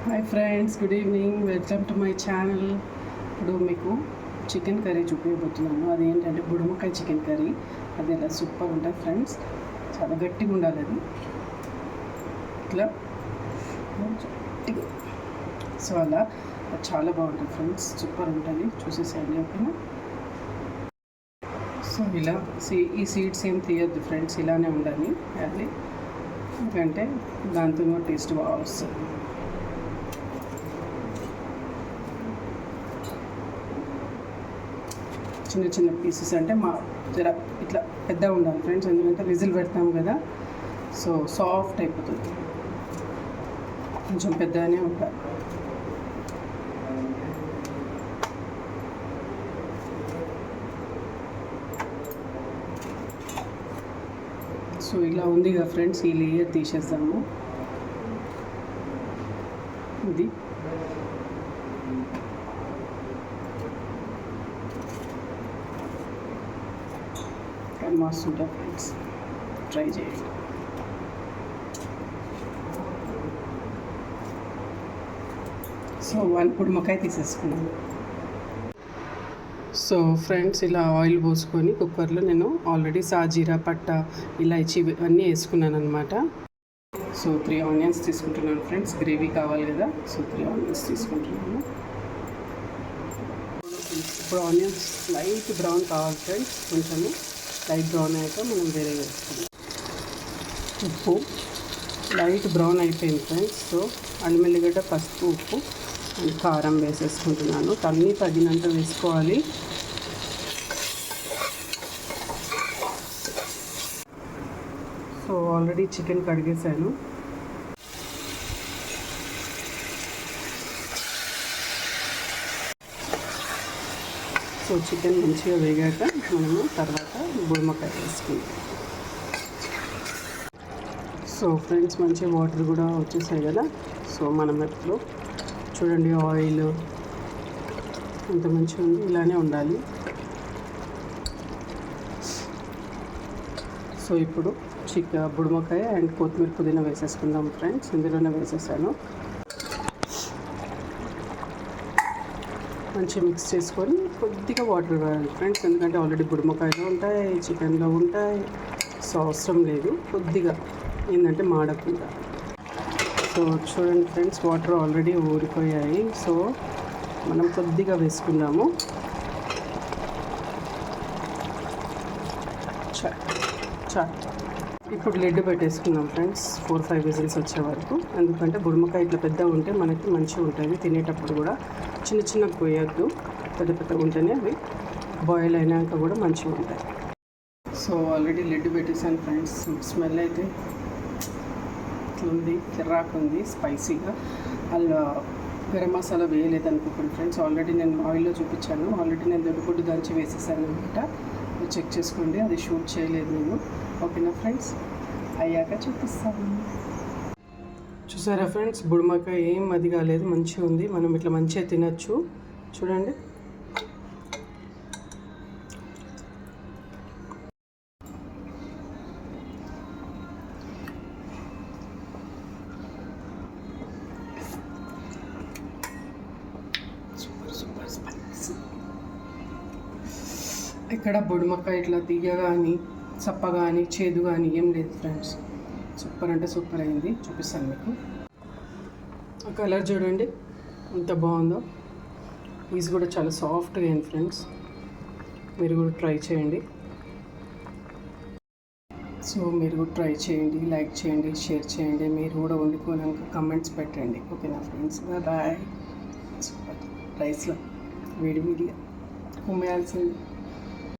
Hi friends, good evening. Welcome to my channel. ఇప్పుడు మీకు chicken curry చూపించబోతున్నాను. అదేంటంటే బుడమకాయ చికెన్ కర్రీ. అది ఎలా సూపర్ ఉంటుంది ఫ్రెండ్స్. చాలా గట్టిగా ఉండాలి అది, ఇట్లా సో అలా చాలా బాగుంటుంది ఫ్రెండ్స్, సూపర్ ఉంటుంది. చూసేసేయండి, ఓకేనా. సో ఇలా ఈ సీడ్స్ ఏం తీయద్దు ఫ్రెండ్స్, ఇలానే ఉండాలి అది, ఎందుకంటే దాంతో టేస్ట్ బాగా వస్తుంది. చిన్న చిన్న పీసెస్ అంటే జర ఇట్లా పెద్దగా ఉండాలి ఫ్రెండ్స్, ఎందుకంటే విజిల్ పెడతాం కదా, సో సాఫ్ట్ అయిపోతుంది. కొంచెం పెద్దగానే ఉండాలి. సో ఇలా ఉంది కదా ఫ్రెండ్స్, ఈ లేయర్ తీసేద్దాము. ఇది మస్తు ఉంటుంది ఫ్రెండ్స్, ట్రై చేయండి. సో 1 బుడమకాయ తీసేసుకున్నాను. సో ఫ్రెండ్స్, ఇలా ఆయిల్ పోసుకొని కుక్కర్లో నేను ఆల్రెడీ సాజీరా, పట్ట, ఇలాచి అన్నీ వేసుకున్నాను అనమాట. సో 3 ఆనియన్స్ తీసుకుంటున్నాను ఫ్రెండ్స్, గ్రేవీ కావాలి కదా, సో 3 ఆనియన్స్ తీసుకుంటున్నాను. ఇప్పుడు ఆనియన్స్ లైట్ బ్రౌన్ కావాలి ఫ్రెండ్స్, కొంచెము లైట్ బ్రౌన్ అయ్యాక మనం వేరే వేసుకుందాం. ఉప్పు లైట్ బ్రౌన్ అయిపోయింది ఫ్రెండ్స్. సో అల్లం ఎల్లిగడ్డ, పసుపు, ఉప్పు అండ్ కారం వేసేసుకుంటున్నాను. అన్నీ తగినంత వేసుకోవాలి. సో ఆల్రెడీ చికెన్ కడిగేసాను. సో చికెన్ మంచిగా వేగాక మనము తర్వాత బుడమకాయ వేసుకుంటాం. సో ఫ్రెండ్స్, మంచిగా వాటర్ కూడా వచ్చేసాయి కదా. సో మనం ఎప్పుడు చూడండి, ఆయిల్ ఎంత మంచిగా ఉంది, ఇలానే ఉండాలి. సో ఇప్పుడు బుడమకాయ అండ్ కొత్తిమీర, పుదీనా వేసేసుకుందాం ఫ్రెండ్స్. ఇందులోనే వేసేసాను. మంచిగా మిక్స్ చేసుకొని కొద్దిగా వాటర్ వేయాలి ఫ్రెండ్స్, ఎందుకంటే ఆల్రెడీ బుడమకాయలో ఉంటాయి, చికెన్లో ఉంటాయి. సో అవసరం లేదు, కొద్దిగా ఏంటంటే మాడకుండా. సో చూడండి ఫ్రెండ్స్, వాటర్ ఆల్రెడీ ఊరిపోయాయి. సో మనం కొద్దిగా వేసుకుందాము. చాలు. ఇప్పుడు లిడ్ పెట్టేసుకుందాం ఫ్రెండ్స్, 4-5 విజిల్స్ వచ్చే వరకు. ఎందుకంటే బుడమకాయ ఇట్లా పెద్దగా ఉంటే మనకి మంచిగా ఉంటుంది తినేటప్పుడు కూడా. చిన్న చిన్న పోయొద్దు, పెద్ద పెద్దగా ఉంటేనే అవి బాయిల్ అయినాక కూడా మంచిగా ఉంటాయి. సో ఆల్రెడీ లిడ్ పెట్టేసాను ఫ్రెండ్స్. స్మెల్ అయితే ఉంది, కిర్రాకు ఉంది, స్పైసీగా. అలా గరం మసాలా వేయలేదు అనుకోండి ఫ్రెండ్స్. ఆల్రెడీ నేను ఆయిల్లో చూపించాను. ఆల్రెడీ నేను దొడ్డుగుడ్డు దంచి వేసేసాను అనమాట. చెక్ చేసుకోండి, అది షూట్ చేయలేదు నేను. ఓకేనా ఫ్రెండ్స్, అయ్యాక చూపిస్తాను. చూసారా ఫ్రెండ్స్, బుడమకాయ ఏం అది కాలేదు, మంచిగా ఉంది. మనం ఇట్లా మంచిగా తినచ్చు. చూడండి, సూపర్ స్పైసీ. ఇక్కడ బుడమకాయ ఇట్లా తీయ కానీ, చప్ప కానీ, చేదు కానీ ఏం లేదు ఫ్రెండ్స్. సూపర్ అంటే సూపర్ అయింది. చూపిస్తాను మీకు. ఆ కలర్ చూడండి ఎంత బాగుందో. పీస్ కూడా చాలా సాఫ్ట్గా అయింది ఫ్రెండ్స్. మీరు కూడా ట్రై చేయండి. సో మీరు కూడా ట్రై చేయండి, లైక్ చేయండి, షేర్ చేయండి. మీరు కూడా వండుకోనాక కమెంట్స్ పెట్టండి. ఓకేనా ఫ్రెండ్స్, బాయ్. సూపర్ రైస్లో వేడి వేడిగా కుమ్మేయాల్సింది.